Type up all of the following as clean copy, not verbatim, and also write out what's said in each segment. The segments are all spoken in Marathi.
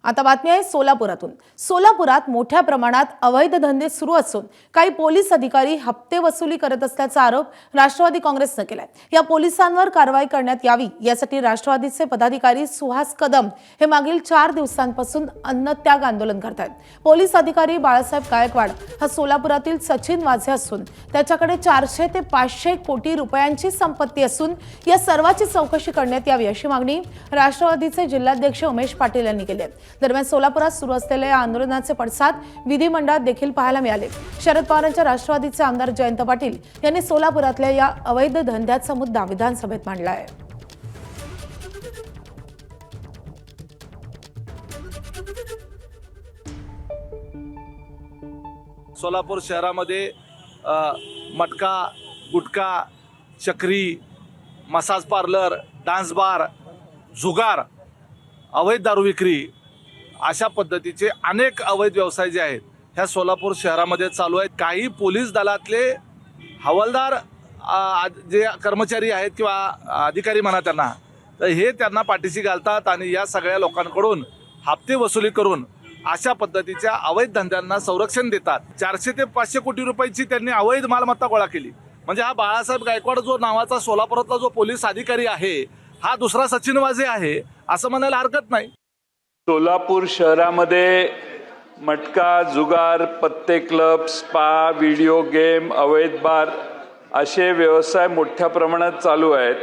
आता बातमी आहे सोलापुरातून। सोलापुरात मोठ्या प्रमाणात अवैध धंदे सुरू असून काही पोलीस अधिकारी हप्ते वसुली करत असल्याचा आरोप राष्ट्रवादी काँग्रेसने केलाय। या पोलिसांवर कारवाई करण्यात यावी यासाठी राष्ट्रवादीचे पदाधिकारी सुहास कदम हे मागील 4 दिवसांपासून अन्नत्याग आंदोलन करतात। पोलीस अधिकारी बाळासाहेब गायकवाड हा सोलापुरातील सचिन वाझे असून त्याच्याकडे 400 ते 500 कोटी रुपयांची संपत्ती असून या सर्वाची चौकशी करण्यात यावी अशी मागणी राष्ट्रवादीचे जिल्हाध्यक्ष उमेश पाटील यांनी केली आहे। दरम्यान सोलापुरात सुरू असलेल्या या आंदोलनाचे पडसाद विधिमंडळात देखील पाहायला मिळाले। शरद पवारांच्या राष्ट्रवादीचे आमदार जयंत पाटील यांनी सोलापुरातल्या या अवैध धंद्याचा मुद्दा विधानसभेत मांडला आहे। सोलापूर शहरामध्ये मटका, गुटखा, चक्री, मसाज पार्लर, डान्स बार, जुगार, अवैध दारू विक्री अशा पद्धतीचे अनेक अवैध व्यवसाय जे आहेत ह्या सोलापूर शहरामध्ये चालू आहेत। काही पोलीस दलातले हवालदार जे कर्मचारी आहेत किंवा अधिकारी म्हणा त्यांना, तर हे त्यांना पाठीशी घालतात आणि या सगळ्या लोकांकडून हप्ते वसुली करून अशा पद्धतीच्या अवैध धंद्यांना संरक्षण देतात। 400 ते 500 कोटी रुपयाची त्यांनी अवैध मालमत्ता गोळा केली। म्हणजे हा बाळासाहेब गायकवाड जो नावाचा सोलापुरातला जो पोलीस अधिकारी आहे हा दुसरा सचिन वाझे आहे असं म्हणायला हरकत नाही। सोलापूर शहरामध्ये मटका, जुगार, पत्ते क्लब, स्पा, व्हिडिओ गेम, अवैध बार असे व्यवसाय मोठ्या प्रमाणात चालू आहेत।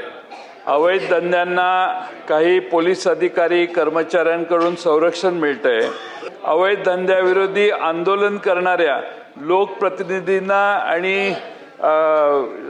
अवैध धंद्यांना काही पोलीस अधिकारी कर्मचाऱ्यांकडून संरक्षण मिळतंय। अवैध धंद्याविरोधी आंदोलन करणाऱ्या लोकप्रतिनिधींना आणि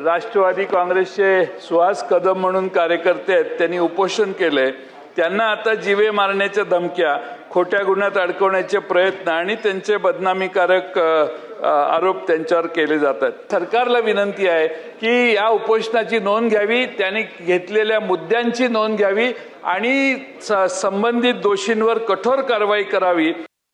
राष्ट्रवादी काँग्रेसचे सुहास कदम म्हणून कार्यकर्ते आहेत त्यांनी उपोषण केले। त्यांना आता जीवे मारण्याच्या धमक्या, खोट्या गुन्ह्यात अडकवण्याचे प्रयत्न आणि त्यांचे बदनामीकारक आरोप त्यांच्यावर केले जातात। सरकारला विनंती आहे की या उपोषणाची नोंद घ्यावी, त्यांनी घेतलेल्या मुद्द्यांची नोंद घ्यावी आणि संबंधित दोषींवर कठोर कारवाई करावी।